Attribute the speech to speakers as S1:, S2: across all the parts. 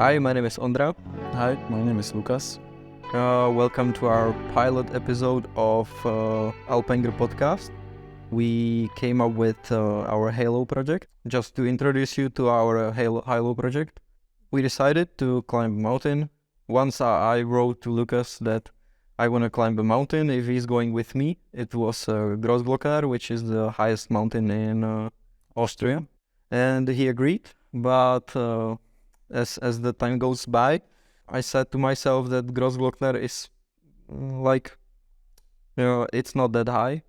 S1: Hi, my name is Ondra.
S2: Hi, my name is Lucas.
S1: Welcome to our pilot episode of ALPENGER Podcast. We came up with our HAILOU project. Just to introduce you to our HAILOU project, we decided to climb a mountain. Once I wrote to Lucas that I want to climb a mountain if he's going with me. It was Grossglockner, which is the highest mountain in Austria. And he agreed, but as the time goes by, I said to myself that Grossglockner is it's not that high,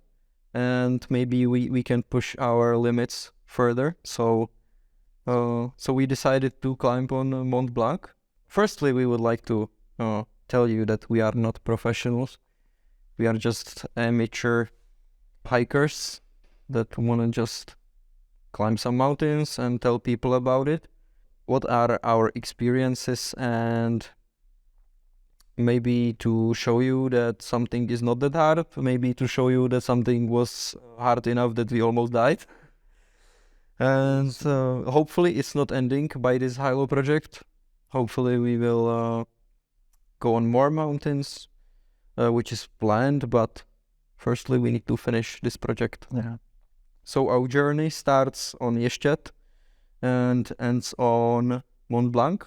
S1: and maybe we can push our limits further. So we decided to climb on Mont Blanc. Firstly, we would like to tell you that we are not professionals. We are just amateur hikers that want to just climb some mountains and tell people about it. What are our experiences, and maybe to show you that something is not that hard, maybe to show you that something was hard enough that we almost died. And hopefully it's not ending by this HAILOU project. Hopefully we will go on more mountains, which is planned, but firstly we need to finish this project.
S2: Yeah.
S1: So our journey starts on Ještěd and ends on Mont Blanc.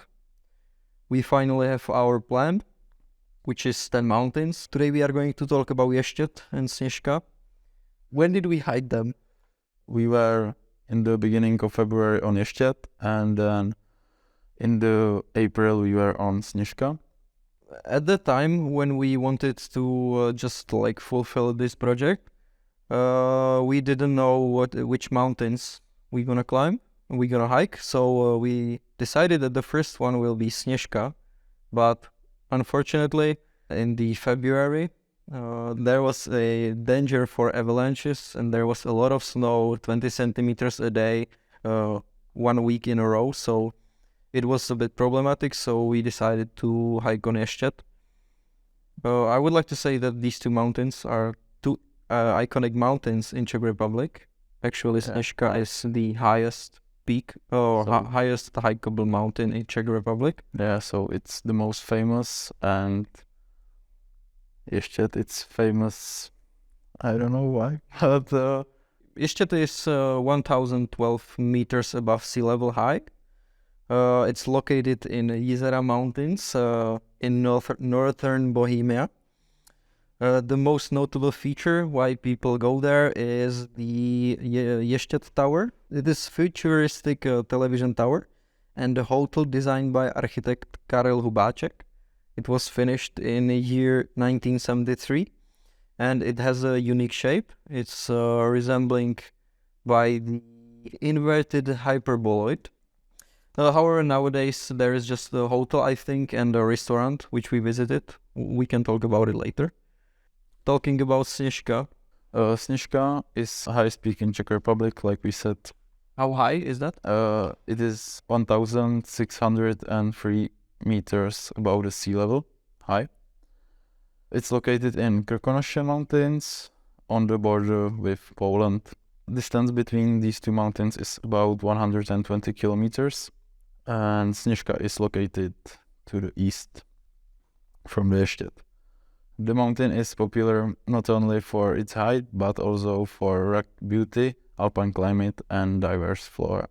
S1: We finally have our plan, which is 10 mountains. Today we are going to talk about Ještěd and Sněžka. When did we hike them?
S2: We were in the beginning of February on Ještěd, and then in the April we were on Sněžka.
S1: At the time when we wanted to just fulfill this project, we didn't know which mountains we're gonna climb, we're gonna hike. So we decided that the first one will be Sněžka, but unfortunately in the February there was a danger for avalanches, and there was a lot of snow, 20 centimeters a day, 1 week in a row. So it was a bit problematic, so we decided to hike on Ještěd. I would like to say that these two mountains are two iconic mountains in Czech Republic. Actually, Sněžka is the highest peak, highest hikeable mountain in Czech Republic.
S2: Yeah, so it's the most famous, and Ještěd, it's famous, I don't know why.
S1: But Ještěd is 1012 meters above sea level high. It's located in Jizera Mountains in northern Bohemia. The most notable feature why people go there is the Ještěd Tower. It is futuristic television tower and a hotel designed by architect Karel Hubáček. It was finished in the year 1973, and it has a unique shape. It's resembling by the inverted hyperboloid. However, nowadays there is just a hotel, I think, and a restaurant which we visited. We can talk about it later. Talking about Sněžka.
S2: Sněžka is the highest peak in Czech Republic, like we said.
S1: How high is that?
S2: It is 1,603 meters above the sea level high. It's located in Krkonoše Mountains on the border with Poland. Distance between these two mountains is about 120 kilometers, and Sněžka is located to the east from the Ještěd. The mountain is popular not only for its height, but also for rugged beauty, alpine climate, and diverse flora.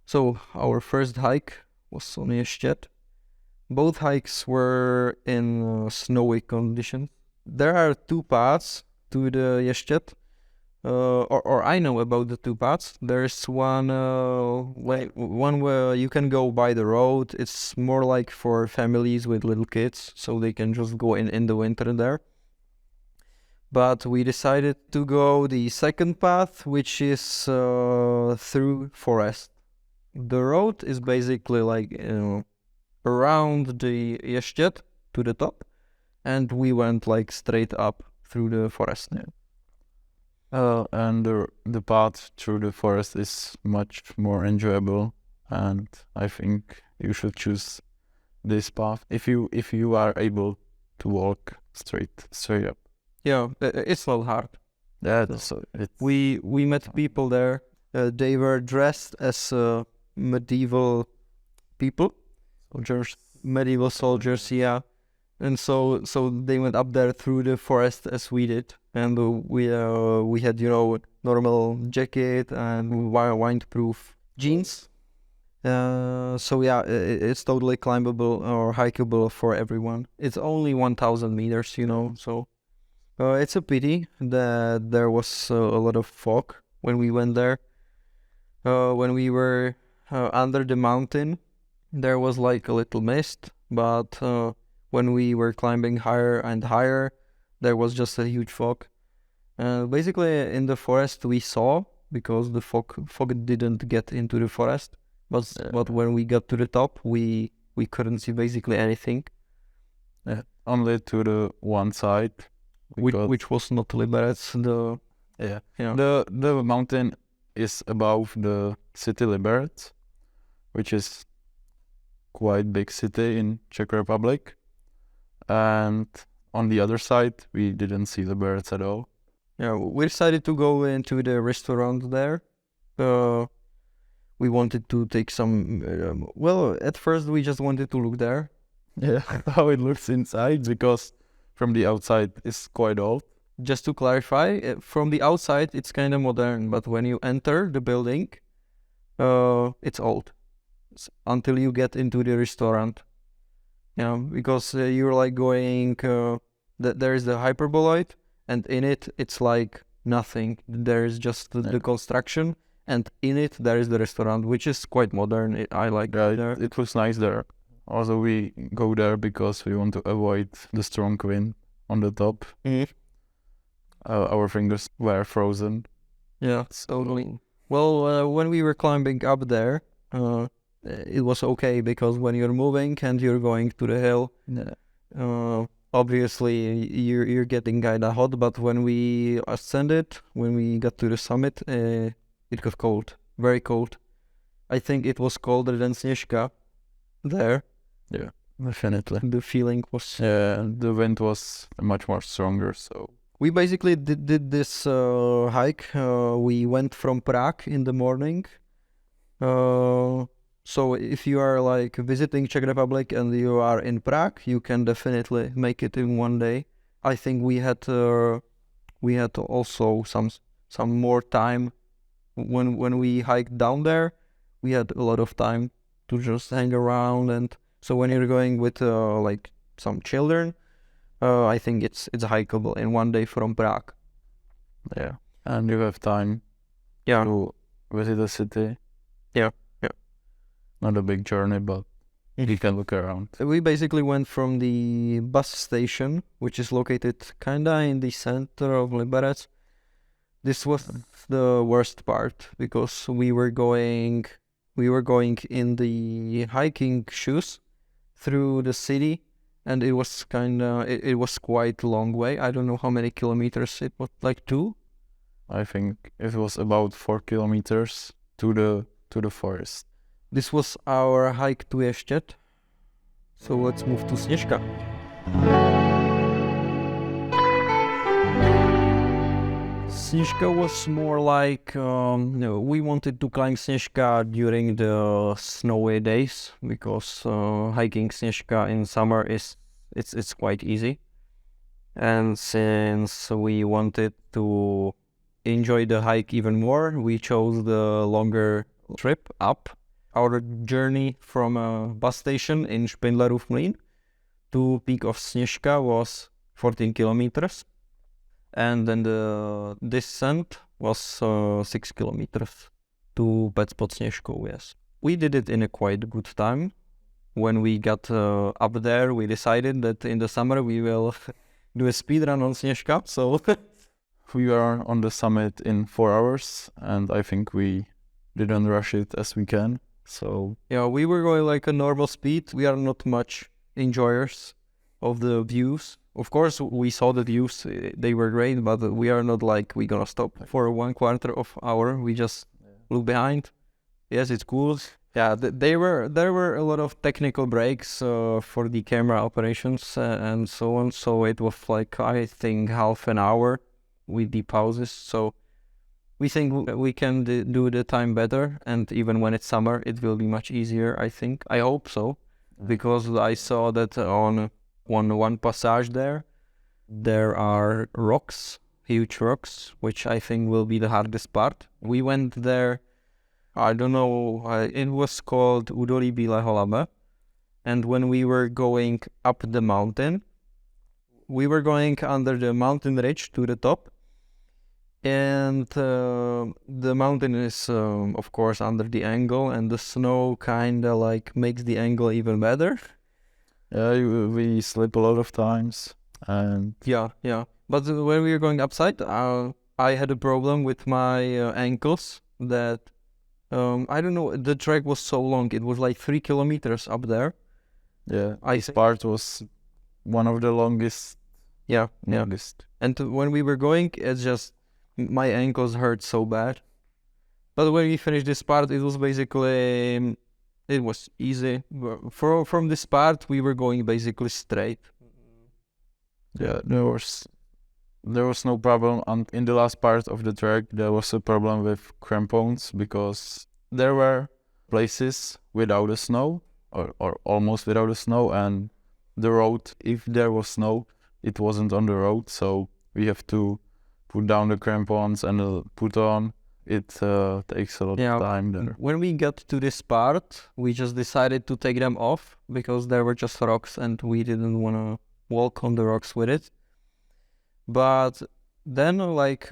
S1: So our first hike was on Ještěd. Both hikes were in snowy conditions. There are two paths to the Ještěd, or I know about the two paths. There's one where you can go by the road. It's more like for families with little kids, so they can just go in the winter there. But we decided to go the second path, which is through forest. The road is basically around the Ještěd to the top, and we went straight up through the forest.
S2: And the path through the forest is much more enjoyable, and I think you should choose this path if you are able to walk straight up.
S1: Yeah, it's not hard.
S2: Yeah,
S1: we met people there. They were dressed as medieval people.
S2: soldiers.
S1: medieval soldiers, yeah. And so they went up there through the forest as we did, and we had normal jacket and windproof jeans. So yeah, it's totally climbable or hikeable for everyone. It's only 1,000 meters, so it's a pity that there was a lot of fog when we went there. When we were under the mountain, there was like a little mist, but when we were climbing higher and higher, there was just a huge fog. Basically, in the forest we saw, because the fog didn't get into the forest, but when we got to the top, we couldn't see basically anything.
S2: Yeah, only to the one side,
S1: which was not Liberec.
S2: The mountain is above the city Liberec, which is quite big city in Czech Republic, and on the other side we didn't see Liberec at all.
S1: Yeah, we decided to go into the restaurant there. We wanted to take some. At first we just wanted to look there.
S2: Yeah, how it looks inside, because from the outside it's quite old.
S1: Just to clarify, from the outside it's kind of modern, but when you enter the building, it's old. Until you get into the restaurant. Yeah, because you're like going. There is the hyperboloid, and in it it's like nothing. There is just the construction, and in it there is the restaurant, which is quite modern. I like it there.
S2: It looks nice there. Also, we go there because we want to avoid the strong wind on the top. Our fingers were frozen.
S1: Yeah, totally. Well, when we were climbing up there, it was okay, because when you're moving and you're going to the hill, obviously you're getting kind of hot. But when we ascended, when we got to the summit, it got cold, very cold. I think it was colder than Sněžka there.
S2: Yeah, definitely.
S1: The feeling was...
S2: the wind was much more stronger, so...
S1: We basically did this hike. We went from Prague in the morning. So if you are like visiting Czech Republic and you are in Prague, you can definitely make it in one day. I think we had also some more time when we hiked down there. We had a lot of time to just hang around, and so when you're going with like some children, I think it's hikeable in one day from Prague.
S2: Yeah, and you have time.
S1: Yeah.
S2: To visit the city.
S1: Yeah.
S2: Not a big journey, but you can look around.
S1: We basically went from the bus station, which is located kinda in the center of Liberec. This was the worst part, because we were going in the hiking shoes through the city, and it was it was quite a long way. I don't know how many kilometers it was, like 2?
S2: I think it was about 4 kilometers to the forest.
S1: This was our hike to Ještěd. So let's move to Sněžka. Sněžka was more like, we wanted to climb Sněžka during the snowy days, because hiking Sněžka in summer it's quite easy. And since we wanted to enjoy the hike even more, we chose the longer trip up. Our journey from a bus station in Špindlerův Mlýn to peak of Sněžka was 14 kilometers, and then the descent was 6 kilometers to Pec pod Sněžkou. Yes, we did it in a quite good time. When we got up there, we decided that in the summer we will do a speed run on Sněžka. So
S2: we were on the summit in 4 hours, and I think we didn't rush it as we can. So
S1: yeah, we were going like a normal speed. We are not much enjoyers of the views. Of course, we saw the views; they were great, but we are not like we're gonna stop for 1/4 of hour. We just look behind. Yes, it's cool. Yeah, there were a lot of technical breaks for the camera operations and so on. So it was like, I think, half an hour with the pauses. So we think we can do the time better, and even when it's summer, it will be much easier, I think. I hope so. because I saw that on one passage there are rocks, huge rocks, which I think will be the hardest part. We went there, I don't know, it was called Údolí Bílého Labe, and when we were going up the mountain, we were going under the mountain ridge to the top, and the mountain is of course under the angle, and the snow kinda like makes the angle even better.
S2: Yeah, we slip a lot of times, and
S1: Yeah. But when we were going upside, I had a problem with my ankles that I don't know, the trek was so long. It was like 3 kilometers up there.
S2: yeah,
S1: I
S2: this
S1: think.
S2: part was one of the longest.
S1: Yeah.
S2: Longest.
S1: And when we were going, it's just my ankles hurt so bad. But when we finished this part, it was basically it was easy. From this part, we were going basically straight.
S2: Yeah, there was no problem. And in the last part of the trek, there was a problem with crampons because there were places without the snow, or almost without the snow, and the road, if there was snow, it wasn't on the road, so we have to put down the crampons and put on. It takes a lot
S1: Yeah.
S2: of time there.
S1: When we got to this part, we just decided to take them off because there were just rocks and we didn't want to walk on the rocks with it. But then, like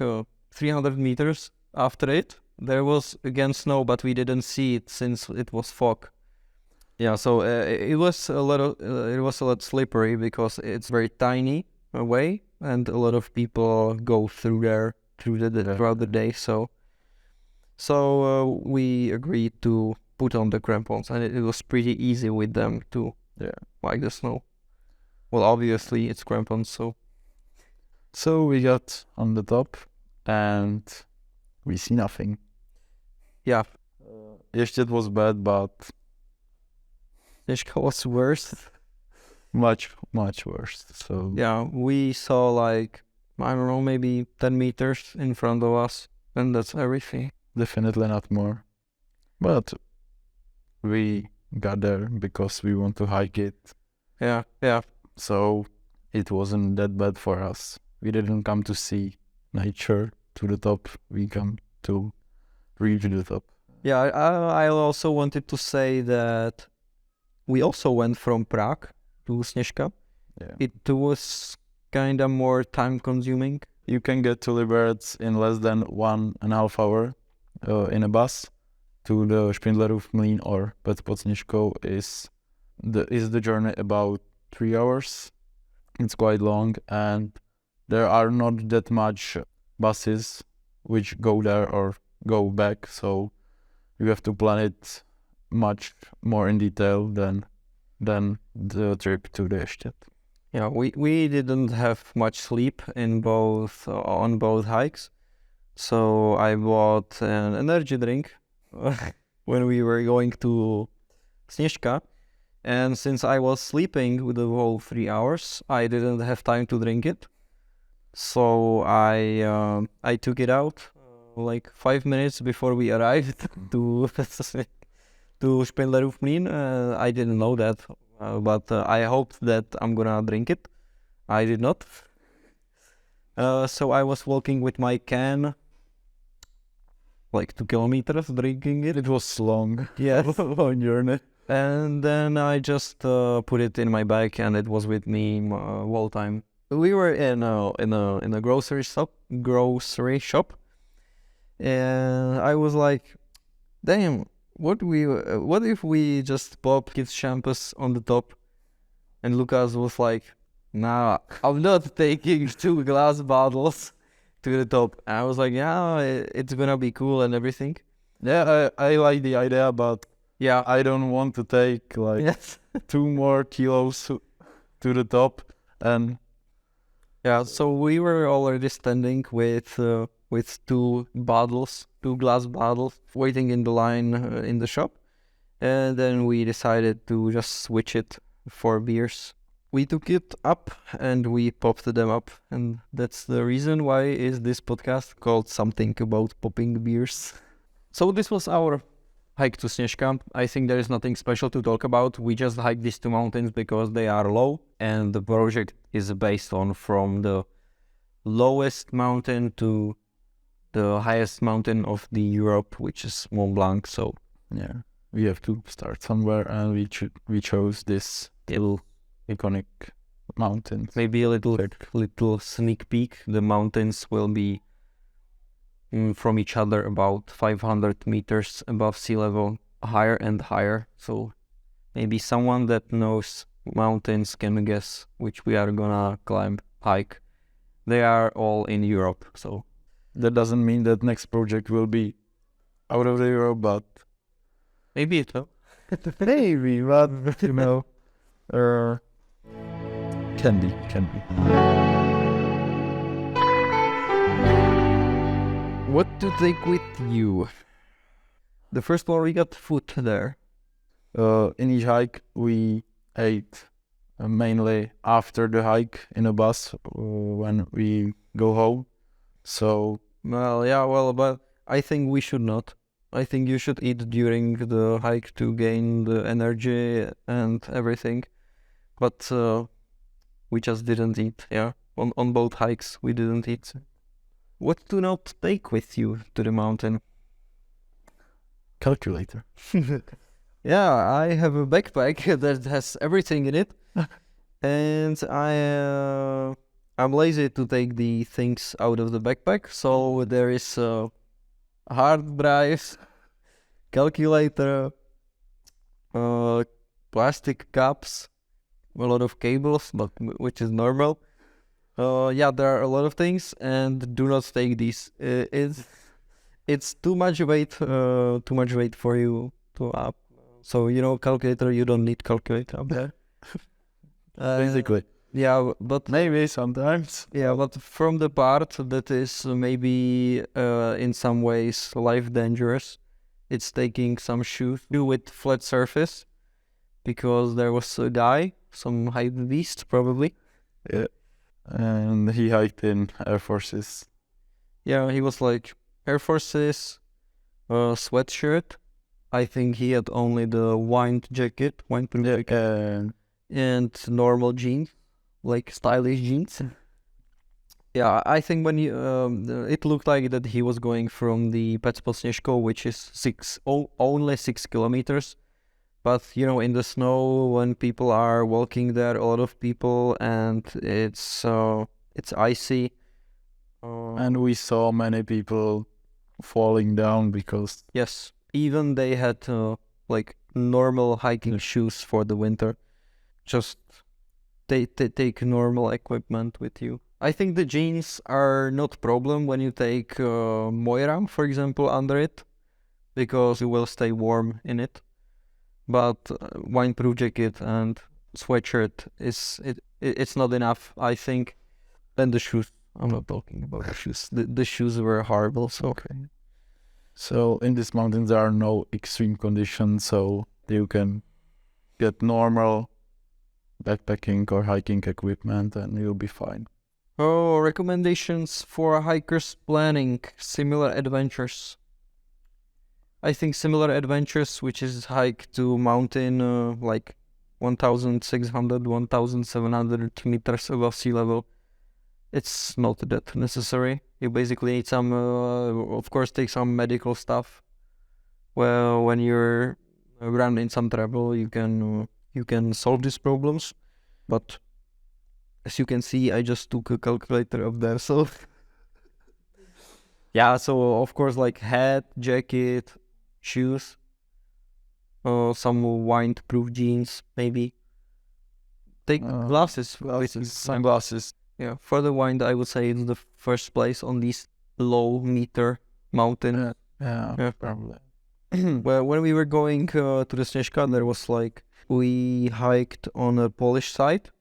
S1: 300 meters after it, there was again snow, but we didn't see it since it was fog. Yeah, so it was a lot slippery because it's very tiny way, and a lot of people go through there throughout the day. So we agreed to put on the crampons, and it was pretty easy with them to like the snow. Well, obviously it's crampons, so.
S2: So we got on the top, and we see nothing.
S1: Yeah.
S2: Ještěd was bad, but
S1: Sněžka was worse.
S2: much worse. So
S1: Yeah, we saw like, I don't know, maybe 10 meters in front of us, and that's everything.
S2: definitely not more. But we got there because we want to hike it.
S1: Yeah.
S2: So it wasn't that bad for us. We didn't come to see nature to the top. We come to reach the top.
S1: Yeah, I also wanted to say that we also went from Prague to Sněžka.
S2: Yeah.
S1: It was kind of more time consuming.
S2: You can get to Liberec in less than 1.5 hour in a bus to the Špindlerův Mlýn or Pec pod Sněžkou is the journey about 3 hours. It's quite long, and there are not that much buses which go there or go back, so you have to plan it much more in detail than the trip to the Ještěd.
S1: Yeah, we didn't have much sleep on both hikes, so I bought an energy drink when we were going to Sněžka, and since I was sleeping with the whole 3 hours, I didn't have time to drink it, so I took it out like 5 minutes before we arrived to Špindlerův Mlýn. I didn't know that. But I hoped that I'm gonna drink it. I did not. So I was walking with my can like 2 kilometers drinking it.
S2: It was long.
S1: Yeah.
S2: Long journey.
S1: And then I just put it in my bag, and it was with me whole time. We were in a grocery shop, and I was like, damn. What if we just pop kids shampoos on the top? And Lucas was like, nah, I'm not taking 2 glass bottles to the top. And I was like, yeah, it's gonna be cool and everything.
S2: Yeah, I like the idea, but
S1: yeah,
S2: I don't want to take like 2 more kilos to the top. And
S1: yeah, so we were already standing with 2 glass bottles, waiting in the line in the shop, and then we decided to just switch it for beers. We took it up and we popped them up, and that's the reason why is this podcast called something about popping beers. So this was our hike to Sněžka. I think there is nothing special to talk about. We just hike these two mountains because they are low, and the project is based on from the lowest mountain to the highest mountain of the Europe, which is Mont Blanc. So
S2: Yeah, we have to start somewhere, and we chose this little iconic mountain.
S1: maybe a little sneak peek. The mountains will be from each other about 500 meters above sea level, higher and higher. So maybe someone that knows mountains can guess which we are gonna climb, hike. They are all in Europe, so
S2: That doesn't mean that next project will be out of the Europe, but
S1: maybe it will.
S2: maybe, but you know, can be.
S1: What to take with you? The first one, we got food there.
S2: In each hike, we ate mainly after the hike in a bus when we go home. So
S1: But I think we should not. I think you should eat during the hike to gain the energy and everything. But we just didn't eat, yeah. On both hikes, we didn't eat. What to not take with you to the mountain?
S2: calculator.
S1: Yeah, I have a backpack that has everything in it. And I'm lazy to take the things out of the backpack, so there is hard drives, calculator, plastic cups, a lot of cables, but which is normal. There are a lot of things, and do not take these. It's too much weight for you to up. So calculator, you don't need calculator up there.
S2: Basically.
S1: Yeah, but
S2: Maybe sometimes.
S1: yeah, but from the part that is maybe in some ways life dangerous, it's taking some shoes with flat surface, because there was a guy, some hype beast probably.
S2: Yeah. And he hiked in Air Forces.
S1: Yeah, he was like Air Forces, sweatshirt. I think he had only the wind jacket, and normal jeans, like stylish jeans. Yeah, I think when it looked like that he was going from the Petspot Sněžko, which is only 6 kilometers. But in the snow, when people are walking there, a lot of people, and it's icy.
S2: And we saw many people falling down because
S1: Yes, even they had like normal hiking shoes for the winter. Just they take normal equipment with you. I think the jeans are not problem when you take Moira, for example, under it, because you will stay warm in it. But windproof jacket and sweatshirt it's not enough, I think. And the shoes. I'm not talking about the shoes. The shoes were horrible. So
S2: okay. So in these mountains there are no extreme conditions, so you can get normal backpacking or hiking equipment and you'll be fine.
S1: Oh, recommendations for hikers planning similar adventures. I think similar adventures, which is hike to mountain like 1,600, 1,700 meters above sea level. It's not that necessary. You basically need some, of course, take some medical stuff. Well, when you're run in some trouble, you can solve these problems. But as you can see, I just took a calculator up there, so yeah. So of course, like hat, jacket, shoes, some windproof jeans, maybe. Take glasses.
S2: Sunglasses.
S1: Yeah, for the wind, I would say it's the first place on these low meter mountain.
S2: Yeah, probably.
S1: Well, when we were going to the Sněžka, there was like, we hiked on a Polish side,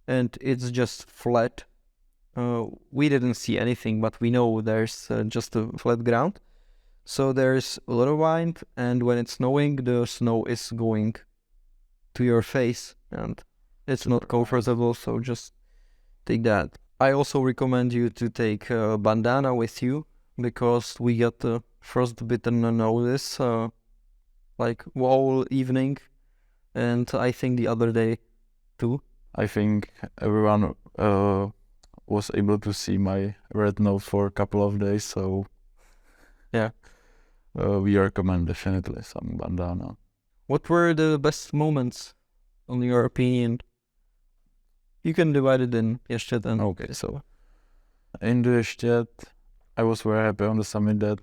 S1: and it's just flat. We didn't see anything, but we know there's just a flat ground. So there's a lot of wind, and when it's snowing, the snow is going to your face, and it's not comfortable, so just take that. I also recommend you to take a bandana with you, because we got frostbitten noses like whole evening, and I think the other day too.
S2: I think everyone was able to see my red nose for a couple of days, so
S1: Yeah.
S2: We recommend definitely some bandana.
S1: What were the best moments, in your opinion? You can divide it in Ještěd and
S2: Okay, so in the Ještěd, I was very happy on the summit that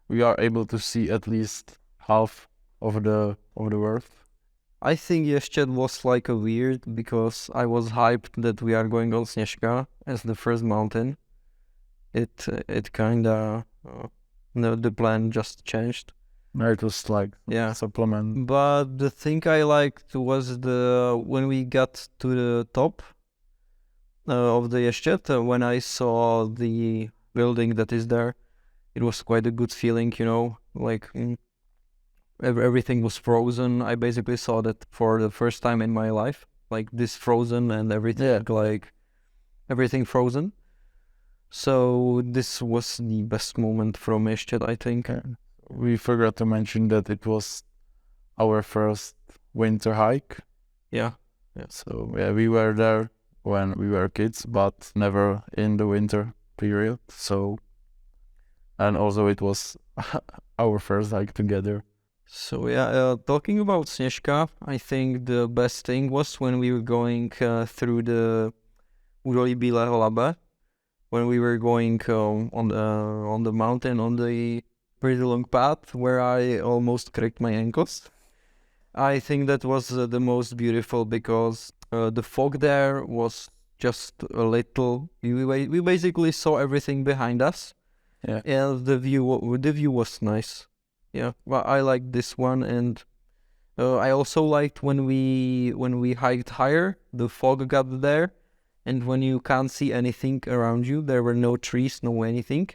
S2: we are able to see at least half of the world.
S1: I think Ještěd was like a weird because I was hyped that we are going on Sněžka as the first mountain. It kinda no, the plan just changed.
S2: No, it was like
S1: Yeah.
S2: supplement.
S1: But the thing I liked was when we got to the top of the Ještěd, when I saw the building that is there, it was quite a good feeling, you know, like everything was frozen. I basically saw that for the first time in my life, like this frozen and everything, like everything frozen. So this was the best moment from Ještěd, I think.
S2: We forgot to mention that it was our first winter hike.
S1: Yeah.
S2: So yeah, we were there when we were kids, but never in the winter period. So, and also it was our first hike together.
S1: So yeah, talking about Sněžka, I think the best thing was when we were going through the Údolí Bílého Labe, when we were going on the mountain on the pretty long path where I almost cracked my ankles. I think that was the most beautiful because the fog there was just a little. We basically saw everything behind us.
S2: Yeah.
S1: And the view was nice. Yeah, well, I liked this one, and I also liked when we hiked higher. The fog got there, and when you can't see anything around you, there were no trees, no anything.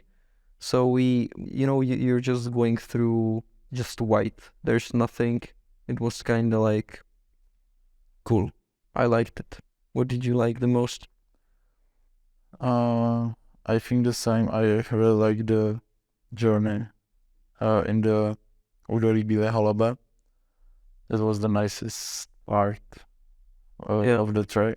S1: So you're just going through just white. There's nothing. It was kind of like cool. I liked it. What did you like the most?
S2: I think the same. I really like the journey in the Údolí Bílého Labe. That was the nicest part of the track.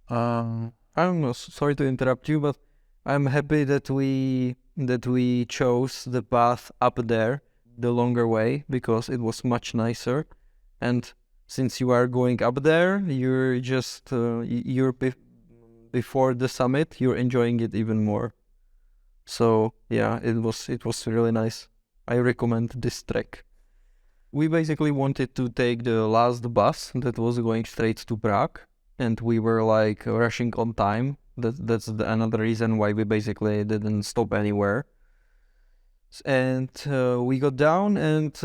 S1: I don't know. Sorry to interrupt you, but I'm happy that we chose the path up there, the longer way, because it was much nicer. And since you are going up there, you're just before the summit, you're enjoying it even more. So yeah, it was really nice. I recommend this trek. We basically wanted to take the last bus that was going straight to Prague, and we were like rushing on time. That's another reason why we basically didn't stop anywhere. And we got down, and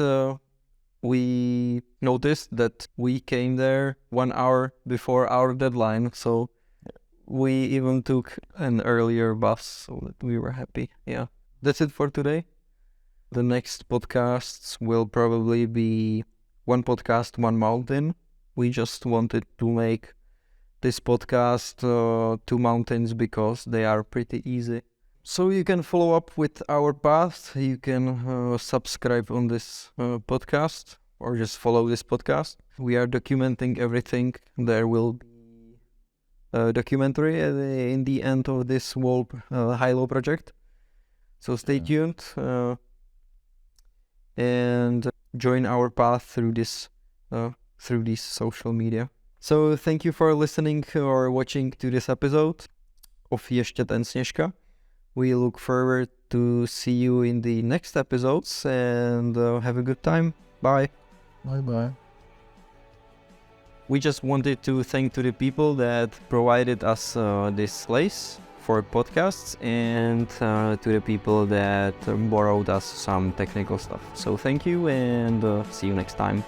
S1: we noticed that we came there 1 hour before our deadline. So we even took an earlier bus, so that we were happy. Yeah, that's it for today. The next podcasts will probably be one podcast, one mountain. We just wanted to make this podcast 2 mountains because they are pretty easy. So you can follow up with our path. You can subscribe on this podcast or just follow this podcast. We are documenting everything. There will be a documentary in the end of this whole HAILOU project. So stay tuned and join our path through this social media. So thank you for listening or watching to this episode of Ještěd and Sněžka. We look forward to see you in the next episodes and have a good time. Bye.
S2: Bye.
S1: We just wanted to thank to the people that provided us this place for podcasts and to the people that borrowed us some technical stuff. So thank you and see you next time.